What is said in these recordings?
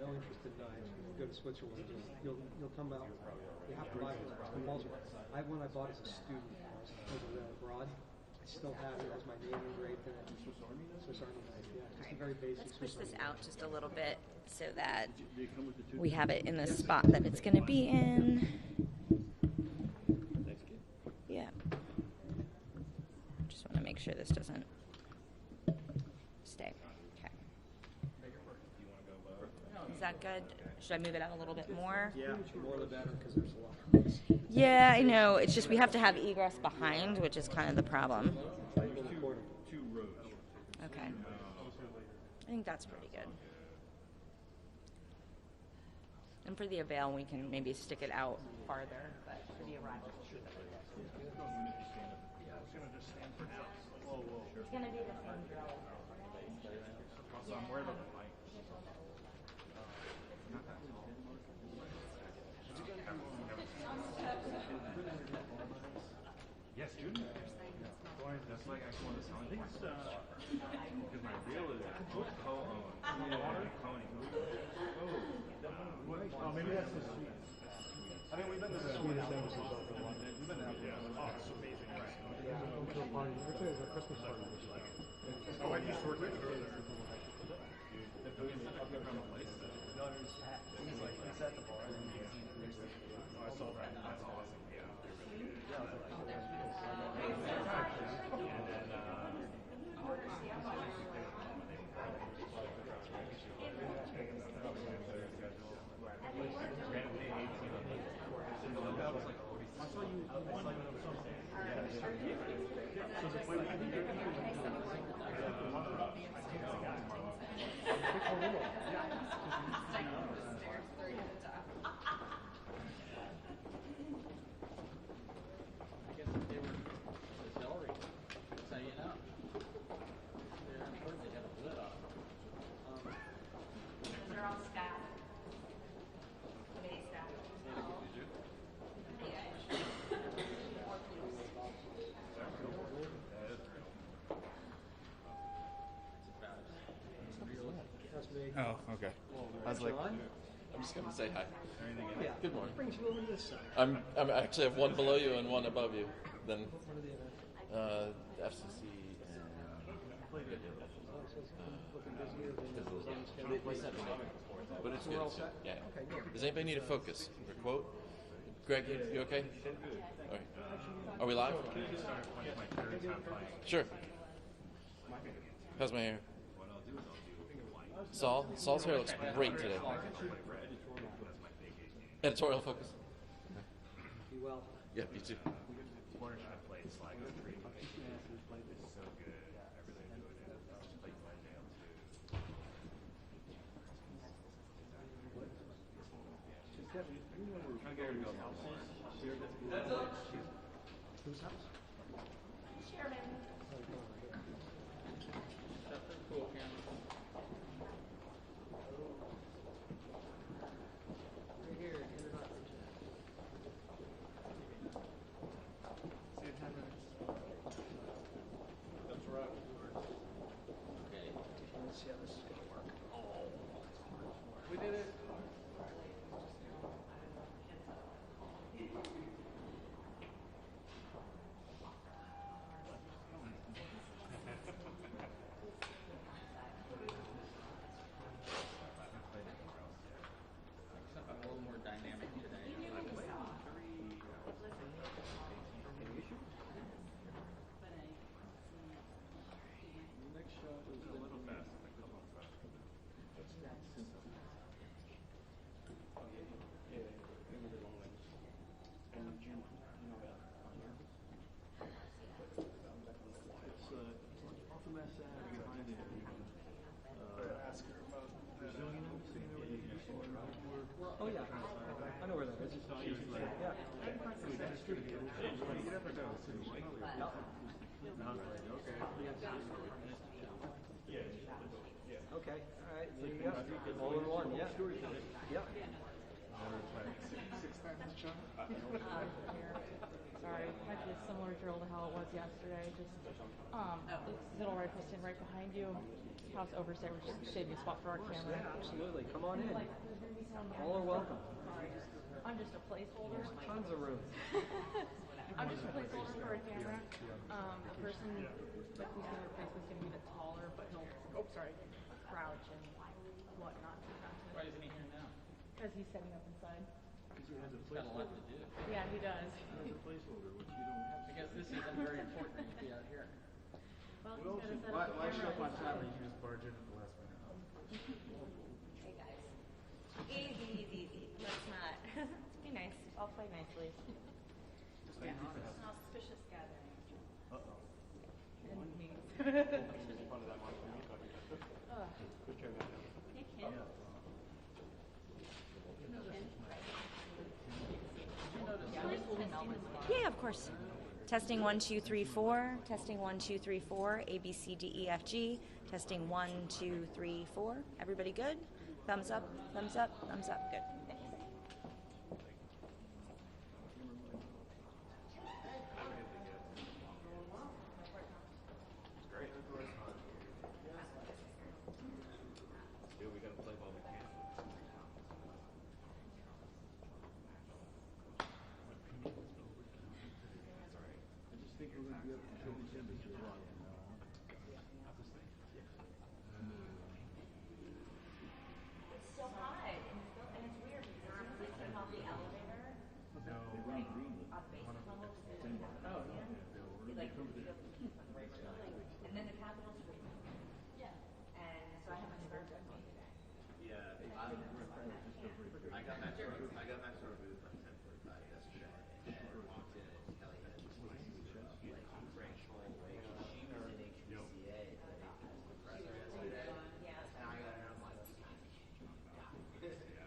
no interest in knives. When you go to Switzerland, you'll come out. You have to buy one. It's compulsory. One I bought as a student when I was over abroad. I still have it. It has my name engraved in it. Swiss Army knife. Yeah, just a very basic. Let's push this out just a little bit so that we have it in the spot that it's going to be in. Yeah. Just want to make sure this doesn't stay. Okay. Is that good? Should I move it out a little bit more? Yeah, more the better because there's a lot of space. Yeah, I know. It's just we have to have egress behind, which is kind of the problem. Two rows. Okay. I think that's pretty good. And for the avail, we can maybe stick it out farther, but for the arrival, we'll keep it like this. It's going to be the same drill. Also, I'm worried about the light. Yes, dude. That's like actually one of the selling points. Because my reel is co-owned. Oh, maybe that's the sweet. I mean, we've been to the sweetest emphasis of the one. We've been to oh, it's amazing, right? Yeah, I went to a party. Actually, it was a Christmas party. Oh, I used to work there earlier. No, he's like, he's at the bar. Oh, I saw that. That's awesome. Yeah. Oh, okay. I was like, I'm just gonna say hi. Yeah. Good morning. Brings you over this side. I'm actually have one below you and one above you. Then What are the events? FCC but it's good. It's good. Yeah. Okay, good. Does anybody need a focus? A quote? Greg, you okay? All right. Are we live? Sure. How's my hair? Saul's hair looks great today. Editorial focus. Be well. Yeah, you too. Whose house? Chairman. Let's see how this is going to work. We did it. Oh, yeah. I know where that is. Yeah. Okay. All right. There you go. All in one. Yeah. Yeah. Sorry, might be a similar drill to how it was yesterday. Just this little rifle stand right behind you. House Oversight, which is saving a spot for our camera. Yeah, absolutely. Come on in. All are welcome. I'm just a placeholder. There's tons of room. I'm just a placeholder for a camera. The person that who's going to replace me is going to be a bit taller, but he'll, crouch and whatnot. Why isn't he here now? Because he's setting up inside. He's got a lot to do. Yeah, he does. Because this isn't very important to be out here. Well, he's got to set up the Why show up on camera. time when you can just barge in at the last minute? Hey guys. Easy, easy, easy. Let's not. Let's be nice. I'll play nicely. Yeah. Auspicious gathering. Uh-oh. And me. Hey, Kim. Yeah, of course. Testing 1 2 3 4. Testing 1 2 3 4. A B C D E F G. Testing 1 2 3 4. Everybody good? Thumbs up. Thumbs up. Thumbs up. Good. Thanks. Dude, we gotta play while we can. I just think we're gonna be able to show these images wrong. It's so high, and it's weird because we're clicking on the elevator. No, Like, our base level is like, and then the Capitol's free. Yeah. And so I have my Star Trek on today. I got that sort of booth like 10:45 yesterday, and walked in and Kelly had this like Congressional, like she was in HBCA, the president yesterday, Yeah. and I got her, I'm like,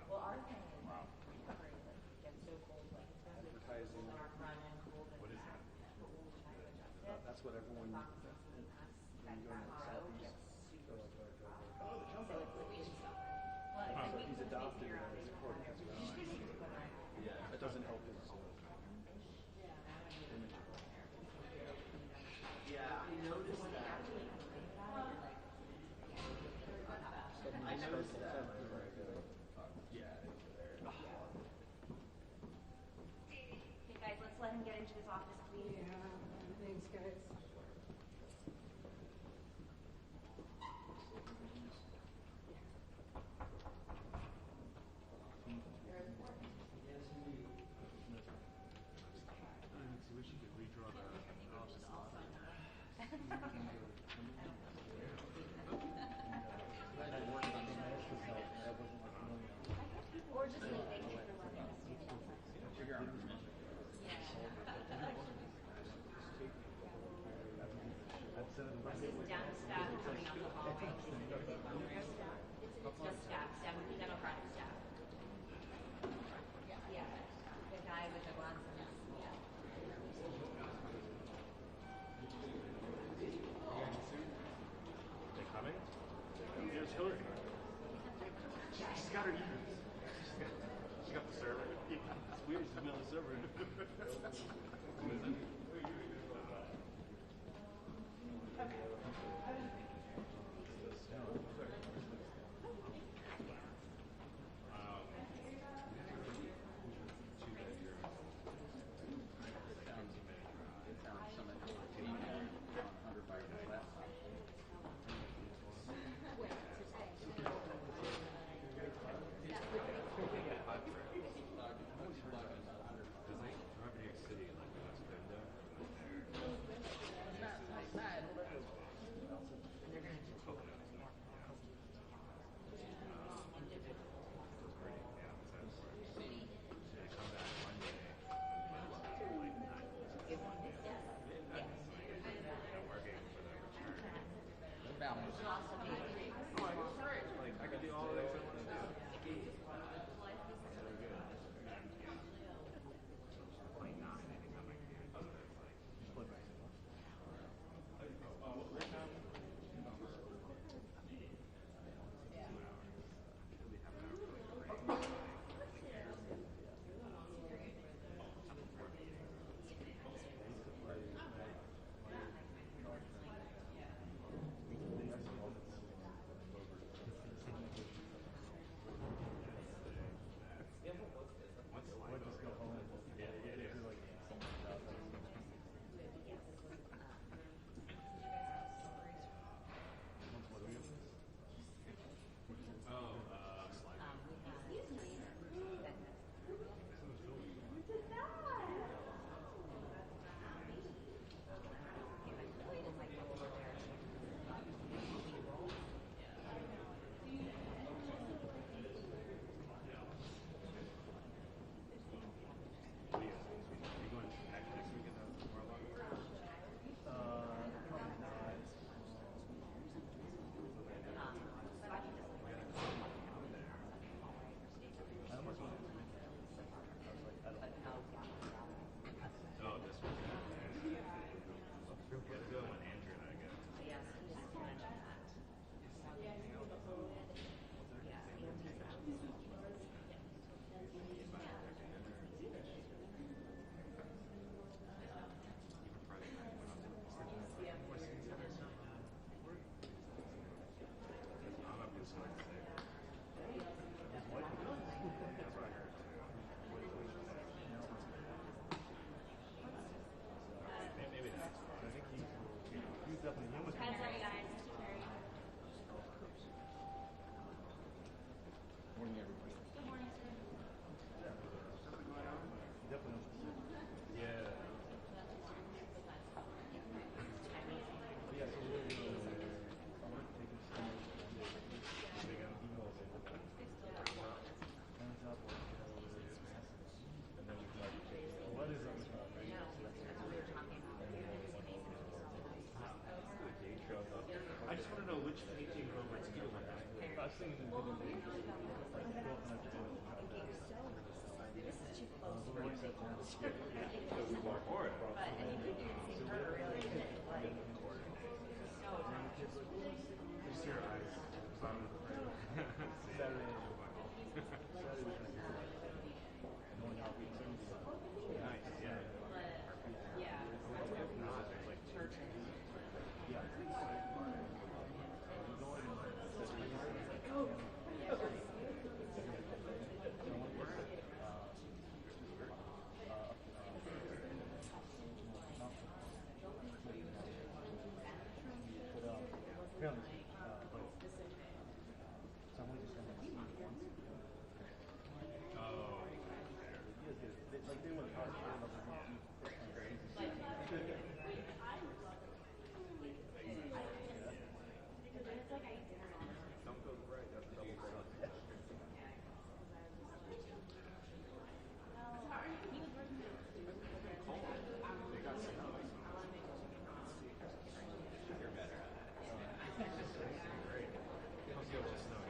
Well, our thing is recovery, like, it gets so cold, like, especially on our front end, cold and back. But when we try to adjust it, That's what everyone. that tomorrow gets super, super hot. So it's like, we just suffer. Well, it's like we He's put space adopted here and on it's this recorded corner. as well. That doesn't help his yeah, I noticed that. I noticed that. Okay, guys, let's let him get into his office, please. Thanks, guys. So we should redraw the office lot. Or just leave it for letting us stand outside. This is down staff coming up the hallway. It's just staff, Democratic staff. Yeah, the guy with the glasses. Yeah. They coming? Here's Hilary. She's got her ears. She got the server. Yeah, it's weird. She's on the server. I was thinking the video game. This is too close for you. So we want more. But and you could do the same order really, like so much. Just your eyes. Saturday. Nice, yeah. Yeah.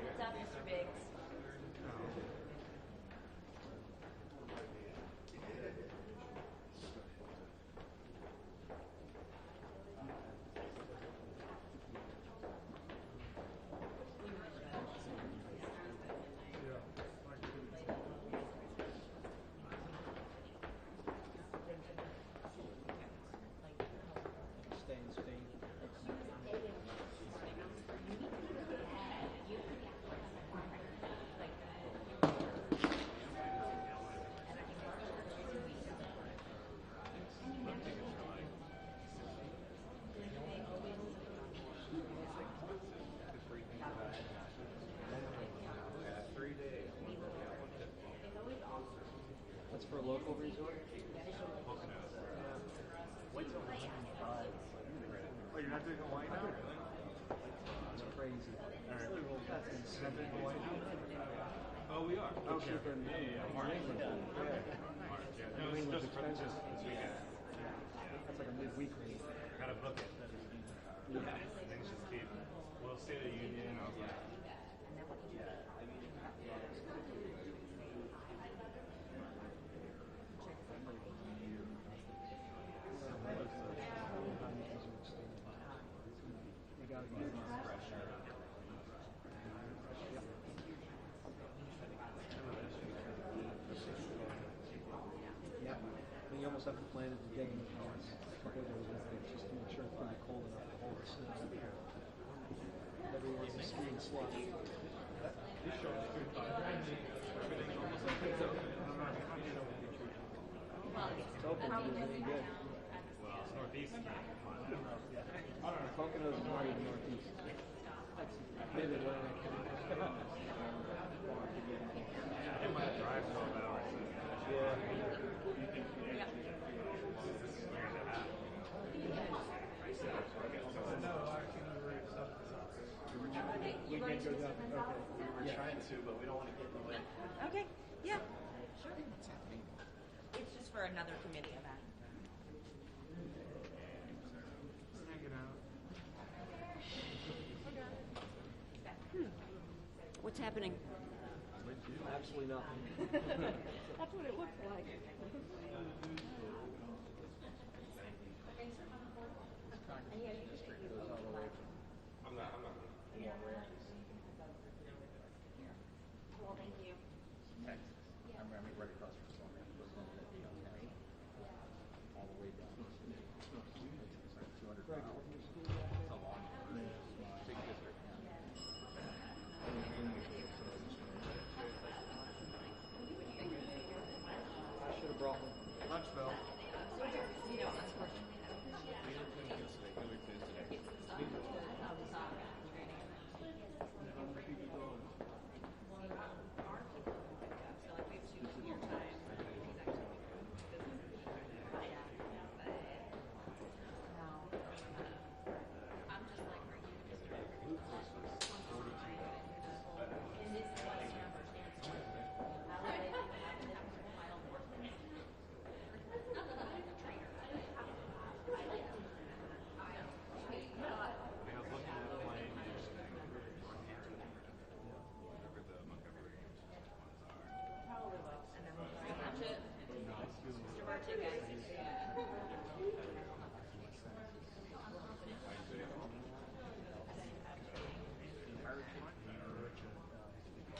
What's up, Mr. Biggs? Stay in Spain. That's for a local resort? Oh, you're not doing Hawaii now? That's crazy. That's insane. Oh, we are. Okay. Cheaper than March. England. Yeah. No, New it's England's just for expensive. this weekend. That's like a midweek rate. Gotta book it. Yeah. Things just keep. We'll State of the Union. I was like, They gotta get it. Yeah. And you almost have to plan it to get in advance. Just to make sure it's not cold enough to hold the snow. Everyone's a skiing slush. It's open, it's really good. well, it's northeast. Poconos is not even northeast. That's mid-Atlantic. It might drive 12 hours. Yeah. We can go down. Okay. We're trying to, but we don't want to get in the way. Okay. Yeah. Sure. It's just for another committee event. What's happening? Absolutely nothing. That's what it looks like. I'm not. Well, thank you. I'm right across from somewhere. All the way down. It's like 200 miles. It's a long big district. I should have brought one. Lunch bell. You know, unfortunately,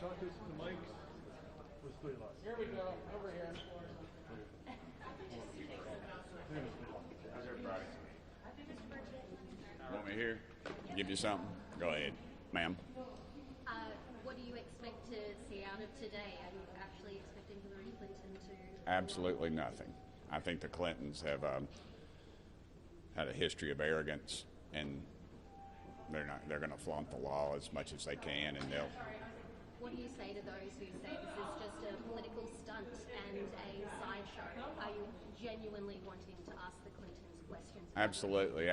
Talk to the mic. There's three of us. Here we go. Over here. How's everybody? Want me here? Give you something? Go ahead, ma'am. What do you expect to see out of today? Are you actually expecting Hilary Clinton to... Absolutely nothing. I think the Clintons have had a history of arrogance, and they're going to flaunt the law as much as they can, and they'll... What do you say to those who say this is just a political stunt and a sideshow? Are you genuinely wanting to ask the Clintons questions? Absolutely.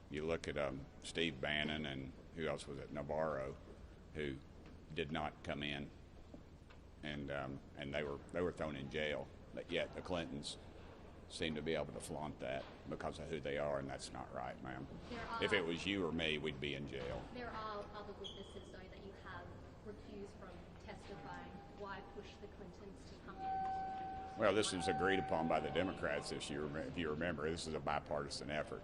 You look at Steve Bannon and who else was it, Navarro, who did not come in, and they were thrown in jail. But yet the Clintons seem to be able to flaunt that because of who they are, and that's not right, ma'am. If it was you or me, we'd be in jail. There are other witnesses, though, that you have refused from testifying. Why push the Clintons to come in? Well, this was agreed upon by the Democrats, if you remember. This is a bipartisan effort.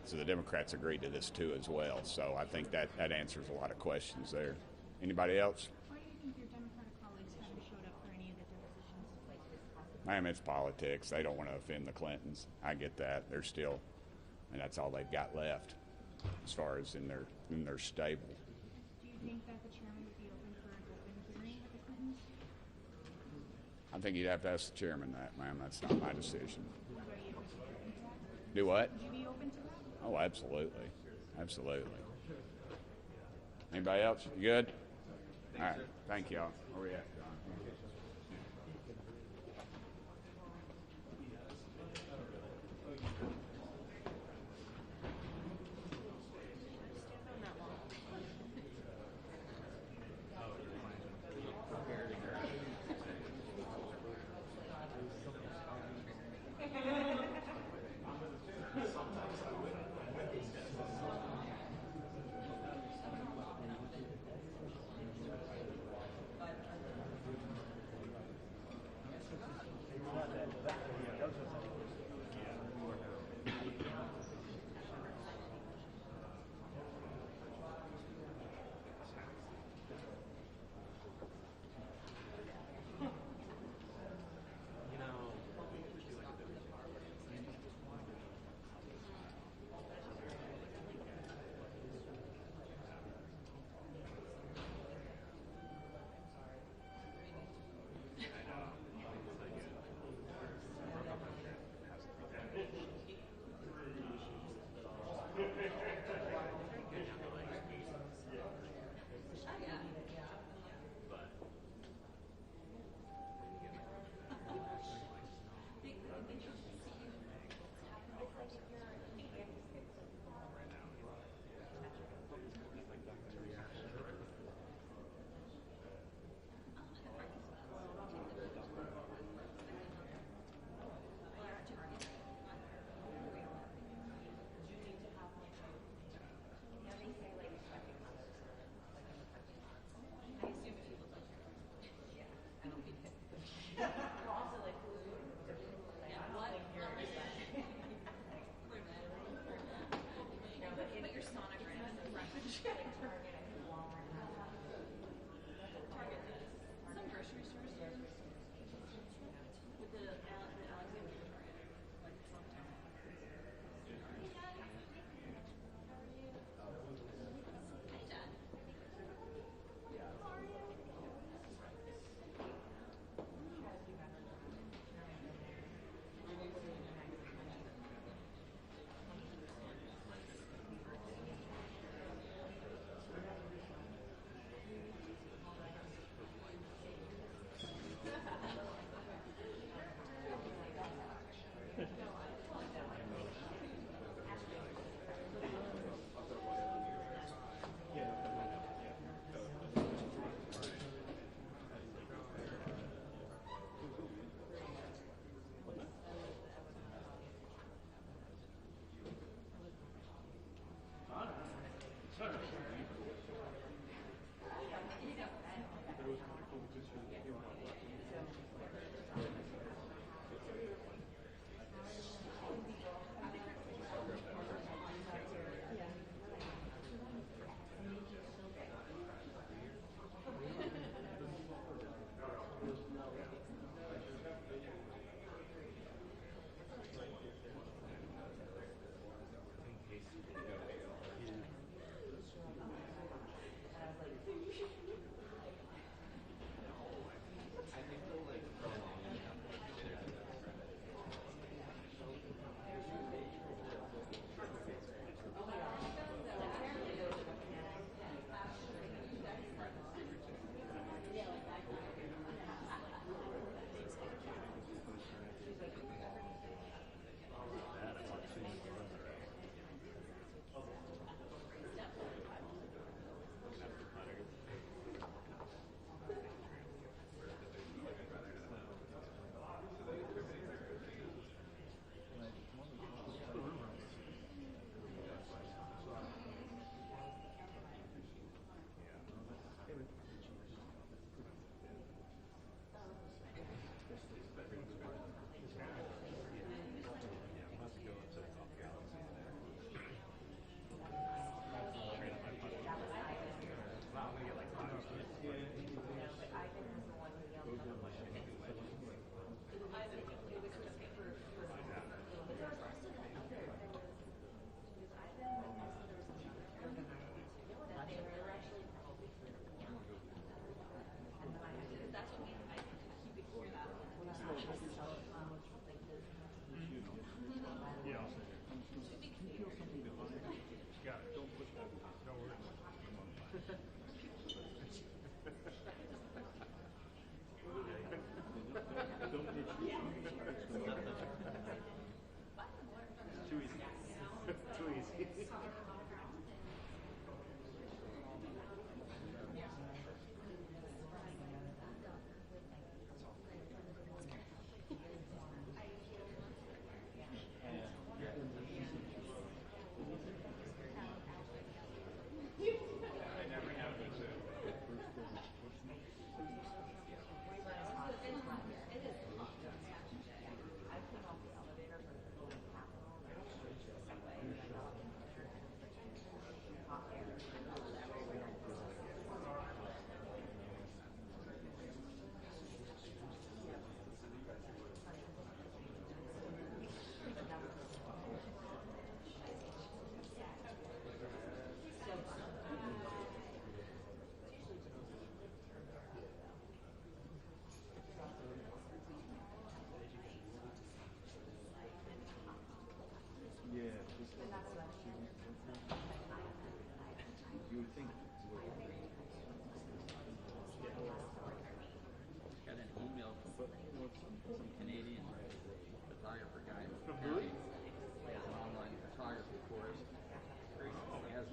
So the Democrats agreed to this, too, as well. So I think that answers a lot of questions there. Anybody else? Why do you think your Democratic colleagues haven't showed up for any of the depositions like this? Ma'am, it's politics. They don't want to offend the Clintons. I get that. They're still, and that's all they've got left as far as in their stable. Do you think that the chairman would be open for an open hearing with the Clintons? I think you'd have to ask the chairman that, ma'am. That's not my decision. Would you be open to that? Do what? Would you be open to that? Oh, absolutely. Absolutely. Anybody else? You good? All right. Thank y'all. Where we at, John?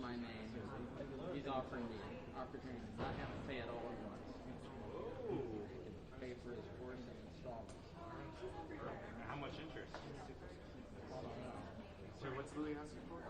my name. He's offering the opportunity to not have to pay it all at once. He can pay for his course in installments. How much interest? So what's Louis asking for?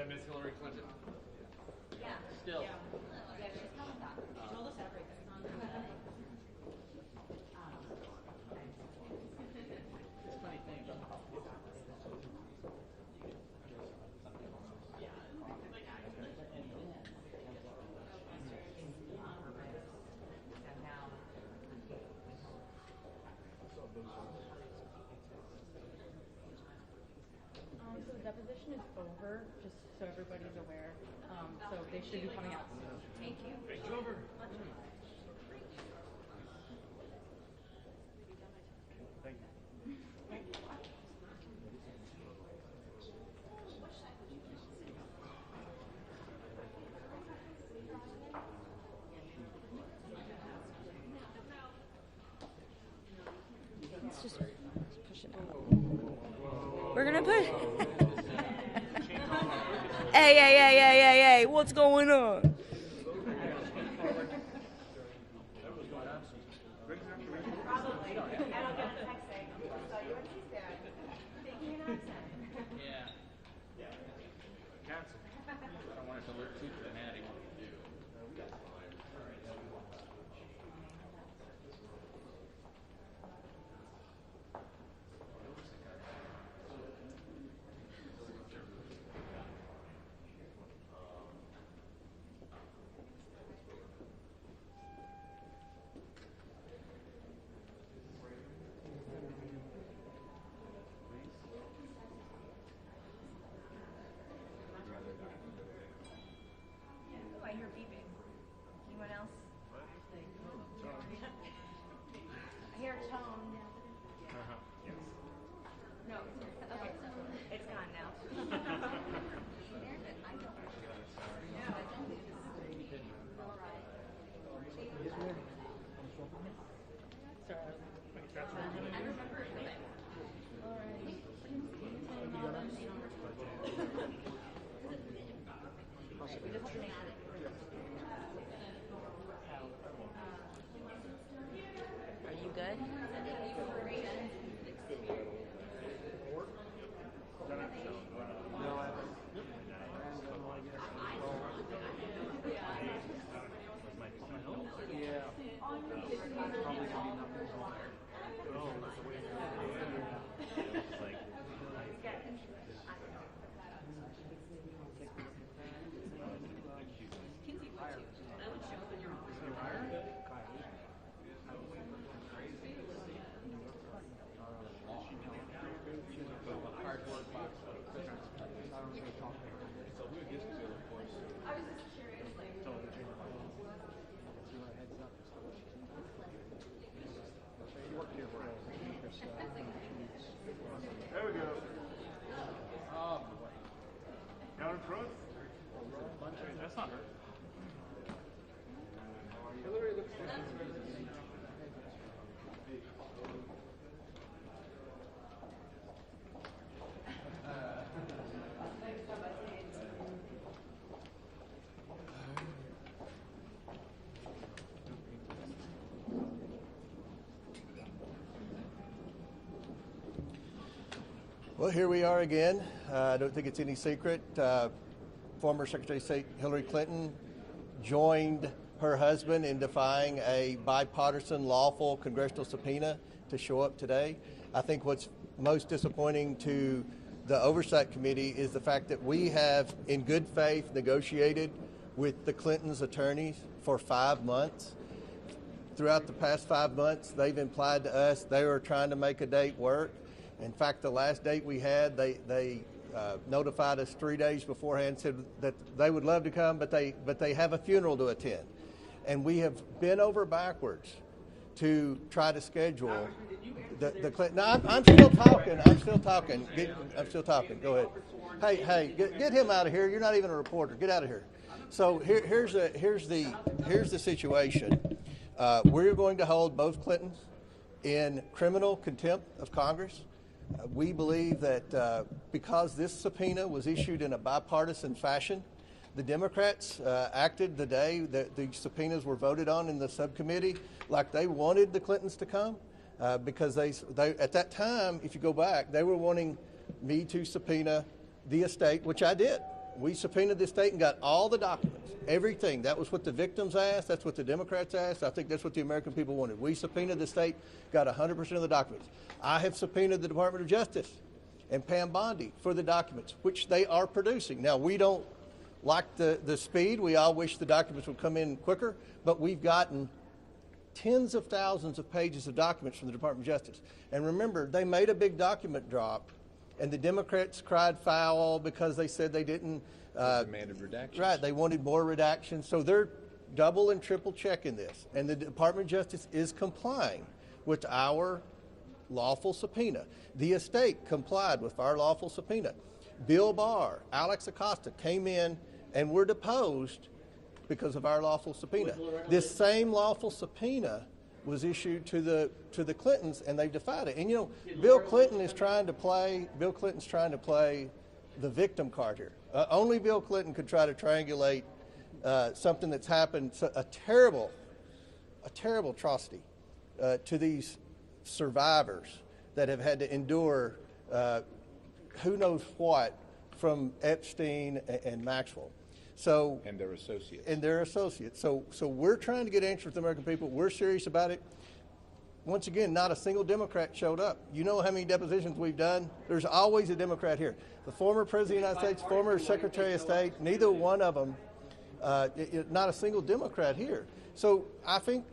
Miss Hilary Clinton. Still. Yeah, she's coming back. She told us everything. It's a funny thing about So the deposition is over, just so everybody's aware. So they should be coming out soon. Thank you. Hey, Jover. Thank you. Let's just push it out. We're gonna push. Hey, what's going on? I don't want it to look too dramatic. Well, here we are again. I don't think it's any secret. Former Secretary of State Hilary Clinton joined her husband in defying a bipartisan lawful congressional subpoena to show up today. I think what's most disappointing to the Oversight Committee is the fact that we have, in good faith, negotiated with the Clintons' attorneys for 5 months. Throughout the past 5 months, they've implied to us they were trying to make a date work. In fact, the last date we had, they notified us 3 days beforehand, said that they would love to come, but they have a funeral to attend. And we have bent over backwards to try to schedule the Clinton. No, I'm still talking. I'm still talking. Go ahead. Hey, get him out of here. You're not even a reporter. Get out of here. So here's the situation. We're going to hold both Clintons in criminal contempt of Congress. We believe that because this subpoena was issued in a bipartisan fashion, the Democrats acted the day that the subpoenas were voted on in the subcommittee like they wanted the Clintons to come, because they at that time, if you go back, they were wanting me to subpoena the estate, which I did. We subpoenaed the estate and got all the documents, everything. That was what the victims asked. That's what the Democrats asked. I think that's what the American people wanted. We subpoenaed the estate, got 100% of the documents. I have subpoenaed the Department of Justice and Pam Bondi for the documents, which they are producing. Now, we don't like the speed. We all wish the documents would come in quicker, but we've gotten tens of thousands of pages of documents from the Department of Justice. And remember, they made a big document drop, and the Democrats cried foul because they said they didn't. Demanded redactions. Right, they wanted more redactions. So they're double and triple checking this. And the Department of Justice is complying with our lawful subpoena. The estate complied with our lawful subpoena. Bill Barr, Alex Acosta came in and were deposed because of our lawful subpoena. This same lawful subpoena was issued to the Clintons, and they've defied it. And you know, Bill Clinton's trying to play the victim card here. Only Bill Clinton could try to triangulate something that's happened, a terrible atrocity to these survivors that have had to endure who knows what from Epstein and Maxwell. So and their associates. So we're trying to get answers from the American people. We're serious about it. Once again, not a single Democrat showed up. You know how many depositions we've done? There's always a Democrat here. The former President of the United States, former Secretary of State, neither one of them, not a single Democrat here. So I think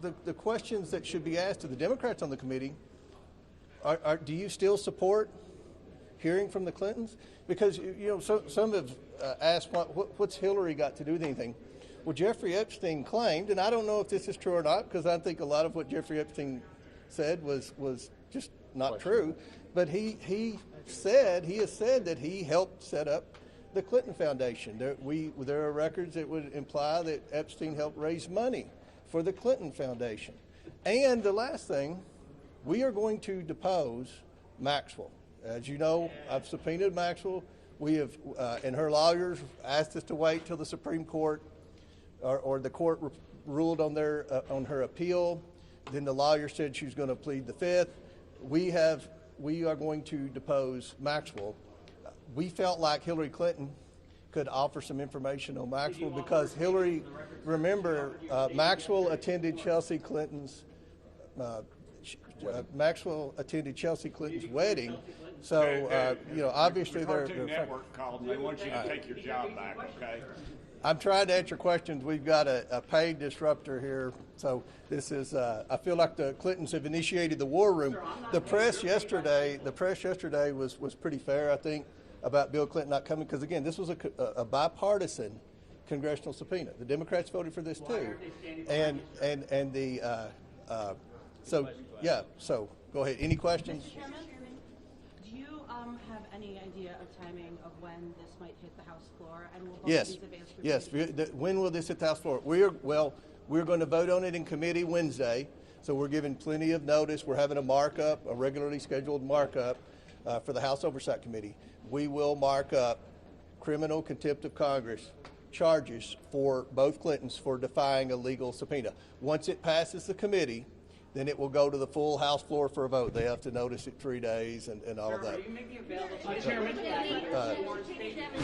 the questions that should be asked to the Democrats on the committee are do you still support hearing from the Clintons? Because some have asked what's Hillary got to do with anything. Well, Jeffrey Epstein claimed, and I don't know if this is true or not, because I think a lot of what Jeffrey Epstein said was just not true. But he has said that he helped set up the Clinton Foundation. There are records that would imply that Epstein helped raise money for the Clinton Foundation. And the last thing, we are going to depose Maxwell. As you know, I've subpoenaed Maxwell. We have, and her lawyers asked us to wait till the Supreme Court or the court ruled on her appeal. Then the lawyer said she was going to plead the Fifth. We are going to depose Maxwell. We felt like Hilary Clinton could offer some information on Maxwell because Maxwell attended Chelsea Clinton's wedding. So, obviously Cartoon Network called and they want you to take your job back, okay? I'm trying to answer questions. We've got a paid disruptor here. So this is, I feel like the Clintons have initiated the war room. The press yesterday was pretty fair, I think, about Bill Clinton not coming. Because again, this was a bipartisan congressional subpoena. The Democrats voted for this too. So go ahead. Any questions? Mr. Chairman, do you have any idea of timing of when this might hit the House floor? And will both of these advance Yes. When will this hit the House floor? We're going to vote on it in committee Wednesday, so we're giving plenty of notice. We're having a regularly scheduled markup for the House Oversight Committee. We will mark up criminal contempt of Congress charges for both Clintons for defying a legal subpoena. Once it passes the committee, then it will go to the full House floor for a vote. They have to notice it 3 days and all of that. Are you making available to the chairman?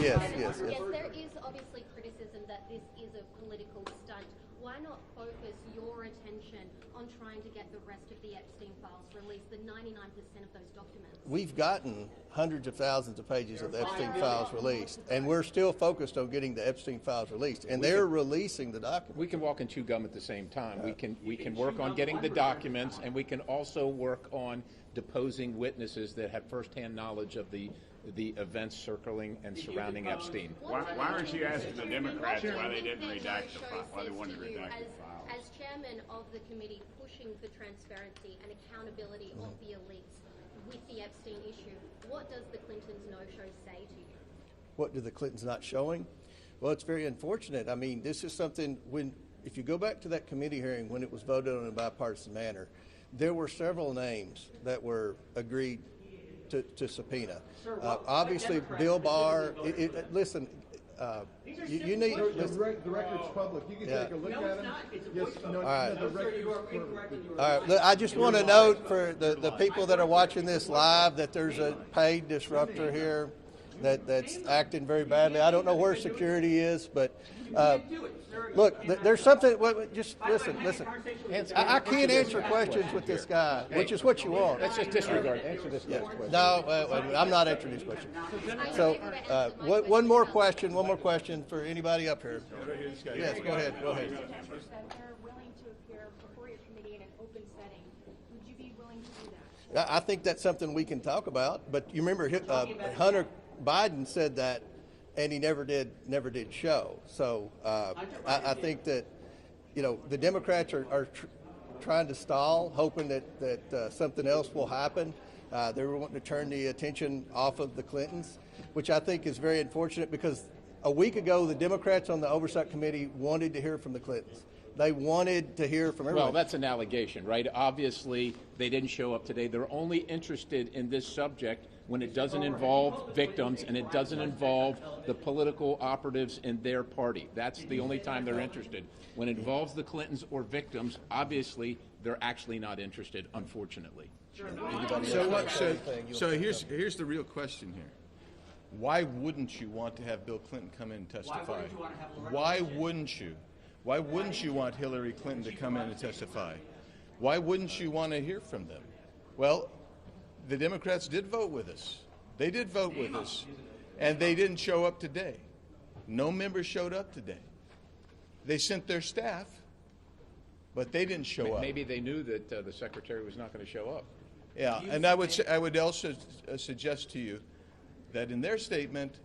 Yes. Yes, there is obviously criticism that this is a political stunt. Why not focus your attention on trying to get the rest of the Epstein files released, the 99% of those documents? We've gotten hundreds of thousands of pages of the Epstein files released, and we're still focused on getting the Epstein files released, and they're releasing the documents. We can walk and chew gum at the same time. We can work on getting the documents, and we can also work on deposing witnesses that have firsthand knowledge of the events circling and surrounding Epstein. Why aren't you asking the Democrats why they didn't redact the file, why they wanted to redact the file? As chairman of the committee pushing for transparency and accountability of the elites with the Epstein issue, what does the Clintons no-show say to you? What do the Clintons not showing? Well, it's very unfortunate. I mean, this is something if you go back to that committee hearing when it was voted on in a bipartisan manner, there were several names that were agreed to subpoena. Obviously, Bill Barr. Listen, you need. The record's public. You can take a look at it. Yes, no, all right. the record's public. All right. Look, I just want to note for the people that are watching this live that there's a paid disruptor here that's acting very badly. I don't know where security is, but look, there's something. Just listen. I can't answer questions with this guy, which is what you want. Let's just disregard. Answer this question. No, I'm not answering this question. So, one more question for anybody up here. Yes, go ahead. That they're willing to appear before your committee in an open setting. Would you be willing to do that? I think that's something we can talk about. But you remember, Hunter Biden said that, and he never did show. So I think that the Democrats are trying to stall, hoping that something else will happen. They were wanting to turn the attention off of the Clintons, which I think is very unfortunate because a week ago the Democrats on the Oversight Committee wanted to hear from the Clintons. They wanted to hear from everyone. Well, that's an allegation, right? Obviously, they didn't show up today. They're only interested in this subject when it doesn't involve victims and it doesn't involve the political operatives in their party. That's the only time they're interested. When it involves the Clintons or victims, obviously, they're actually not interested, unfortunately. So here's the real question here. Why wouldn't you want to have Bill Clinton come in and testify? Why wouldn't you? Why wouldn't you want Hilary Clinton to come in and testify? Why wouldn't you want to hear from them? Well, the Democrats did vote with us. They did vote with us. And they didn't show up today. No members showed up today. They sent their staff, but they didn't show up. Maybe they knew that the secretary was not going to show up. Yeah, and I would also suggest to you that in their statement,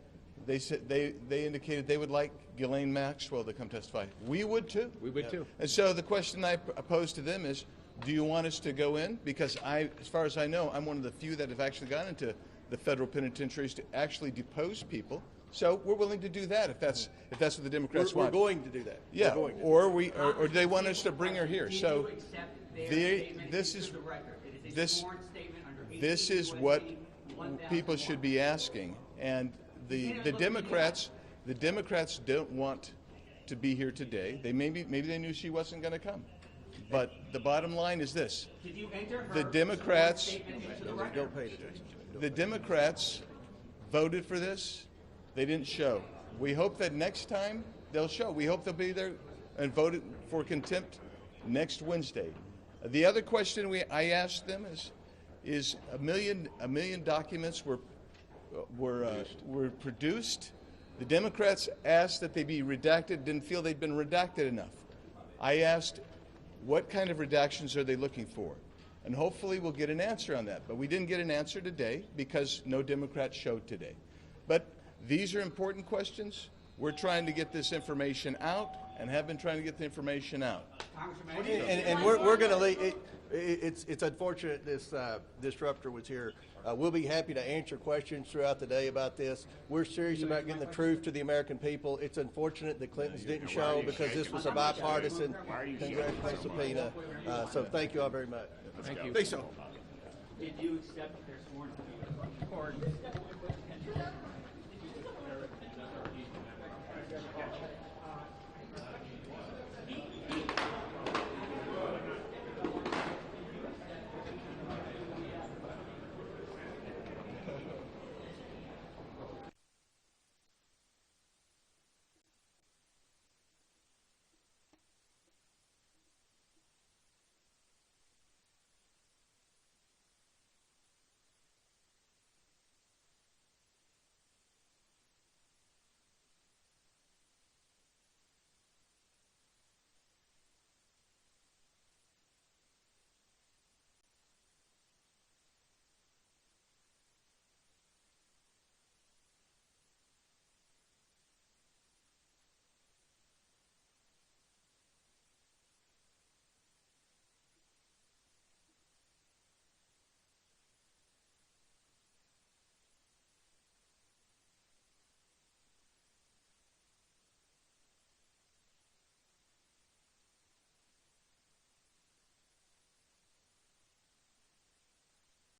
they said they indicated they would like Ghislaine Maxwell to come testify. We would too. We would too. And so the question I pose to them is, do you want us to go in? Because as far as I know, I'm one of the few that have actually gone into the federal penitentiaries to actually depose people. So we're willing to do that if that's what the Democrats want. We're going to do that. Yeah. Or do they want us to bring her here? So this is what people should be asking. And the Democrats don't want to be here today. Maybe they knew she wasn't going to come. But the bottom line is this: the Democrats voted for this. They didn't show. We hope that next time they'll show. We hope they'll be there and vote for contempt next Wednesday. The other question I asked them is a million documents were produced. The Democrats asked that they be redacted, didn't feel they'd been redacted enough. I asked, what kind of redactions are they looking for? And hopefully we'll get an answer on that. But we didn't get an answer today because no Democrats showed today. But these are important questions. We're trying to get this information out and have been trying to get the information out. And we're going to leave. It's unfortunate this disruptor was here. We'll be happy to answer questions throughout the day about this. We're serious about getting the truth to the American people. It's unfortunate the Clintons didn't show because this was a bipartisan congressional subpoena. So thank you all very much. Thank you. Think so. Did you accept their sworn to be recorded?